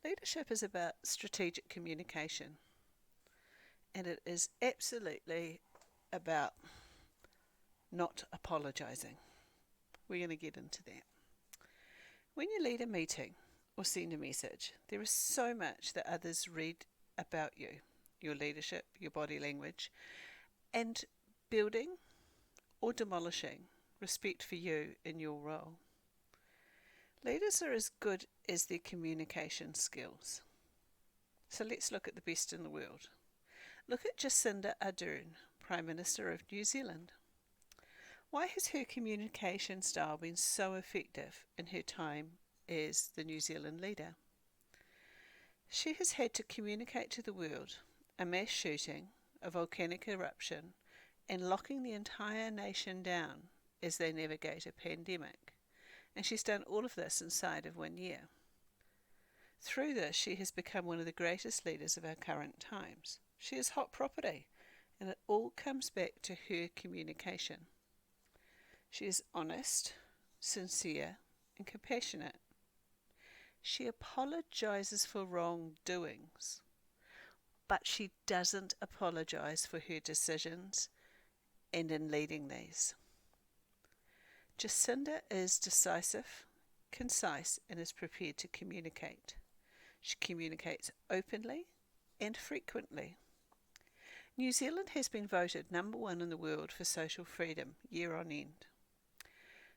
Leadership is about strategic communication, and it is absolutely about not apologising. We're going to get into that. When you lead a meeting or send a message, there is so much that others read about you, your leadership, your body language, and building or demolishing respect for you in your role. Leaders are as good as their communication skills. So let's look at the best in the world. Look at Jacinda Ardern, Prime Minister of New Zealand. Why has her communication style been so effective in her time as the New Zealand leader? She has had to communicate to the world a mass shooting, a volcanic eruption, and locking the entire nation down as they navigate a pandemic. And she's done all of this inside of 1 year. Through this, she has become one of the greatest leaders of our current times. She is hot property, and it all comes back to her communication. She is honest, sincere, and compassionate. She apologises for wrongdoings, but she doesn't apologise for her decisions and in leading these. Jacinda is decisive, concise, and is prepared to communicate. She communicates openly and frequently. New Zealand has been voted number 1 in the world for social freedom year on end.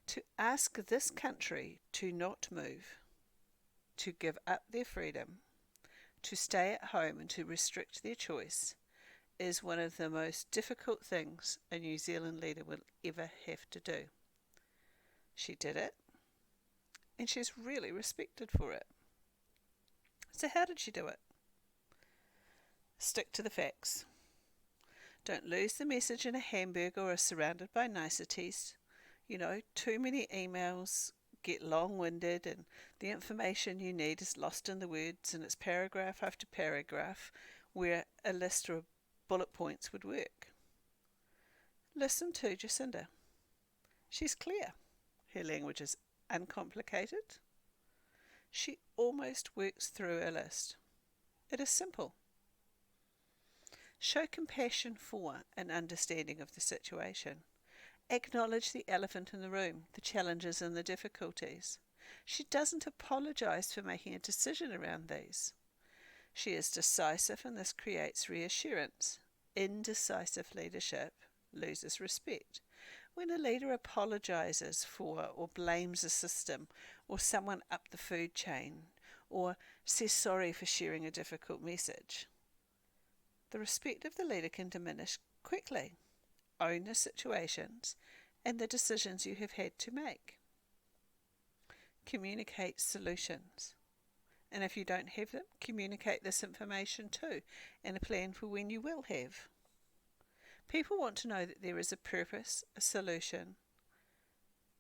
To ask this country to not move, to give up their freedom, to stay at home and to restrict their choice is one of the most difficult things a New Zealand leader will ever have to do. She did it, and she's really respected for it. So how did she do it? Stick to the facts. Don't lose the message in a hamburger or surrounded by niceties. Too many emails get long-winded and the information you need is lost in the words, and it's paragraph after paragraph where a list or bullet points would work. Listen to Jacinda. She's clear. Her language is uncomplicated. She almost works through a list. It is simple. Show compassion for and understanding of the situation. Acknowledge the elephant in the room, the challenges and the difficulties. She doesn't apologise for making a decision around these. She is decisive, and this creates reassurance. Indecisive leadership loses respect. When a leader apologises for or blames a system or someone up the food chain or says sorry for sharing a difficult message, the respect of the leader can diminish quickly. Own the situations and the decisions you have had to make. Communicate solutions. And if you don't have them, communicate this information too, and a plan for when you will have. People want to know that there is a purpose, a solution,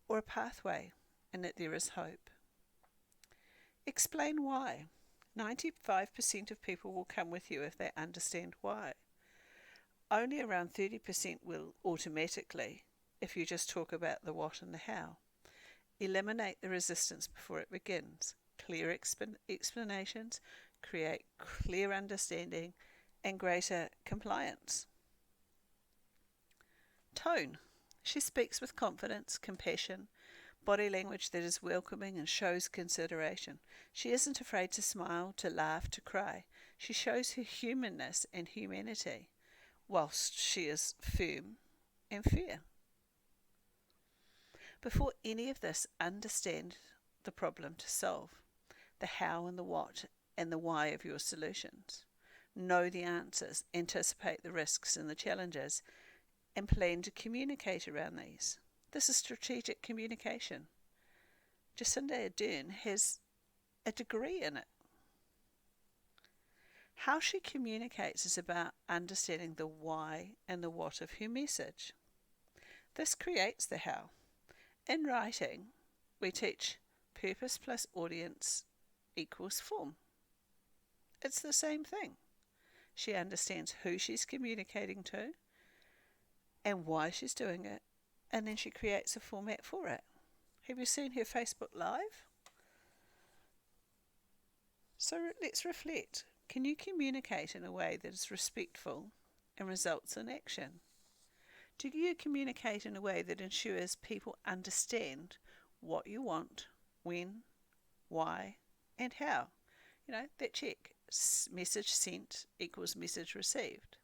or a pathway, and that there is hope. Explain why. 95% of people will come with you if they understand why. Only around 30% will automatically if you just talk about the what and the how. Eliminate the resistance before it begins. Clear explanations create clear understanding and greater compliance. Tone. She speaks with confidence, compassion, body language that is welcoming and shows consideration. She isn't afraid to smile, to laugh, to cry. She shows her humanness and humanity, whilst she is firm and fair. Before any of this, understand the problem to solve, the how and the what and the why of your solutions. Know the answers, anticipate the risks and the challenges, and plan to communicate around these. This is strategic communication. Jacinda Ardern has a degree in it. How she communicates is about understanding the why and the what of her message. This creates the how. In writing, we teach purpose plus audience equals form. It's the same thing. She understands who she's communicating to and why she's doing it, and then she creates a format for it. Have you seen her Facebook Live? So let's reflect. Can you communicate in a way that is respectful and results in action? Do you communicate in a way that ensures people understand what you want, when, why, and how? That check. Message sent equals message received.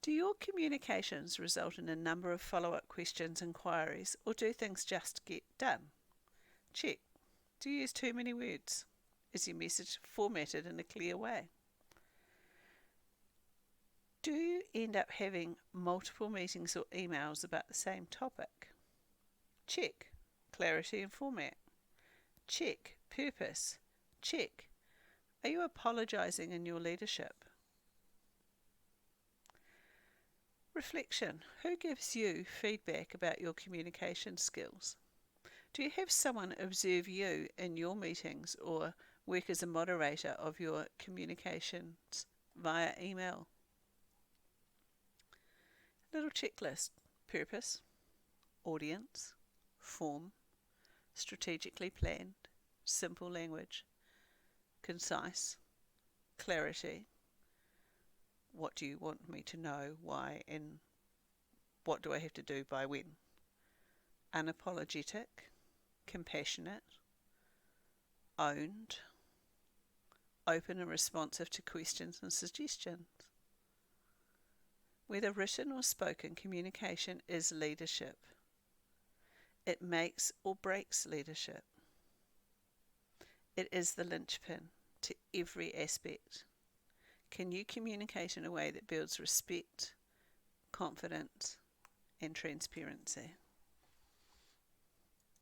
Do your communications result in a number of follow-up questions, inquiries, or do things just get done? Check. Do you use too many words? Is your message formatted in a clear way? Do you end up having multiple meetings or emails about the same topic? Check. Clarity and format. Check. Purpose. Check. Are you apologising in your leadership? Reflection. Who gives you feedback about your communication skills? Do you have someone observe you in your meetings or work as a moderator of your communications via email? Little checklist. Purpose, audience, form, strategically planned, simple language, concise, clarity. What do you want me to know, why, and what do I have to do by when? Unapologetic, compassionate, owned, open and responsive to questions and suggestions. Whether written or spoken, communication is leadership. It makes or breaks leadership. It is the linchpin to every aspect. Can you communicate in a way that builds respect, confidence, and transparency?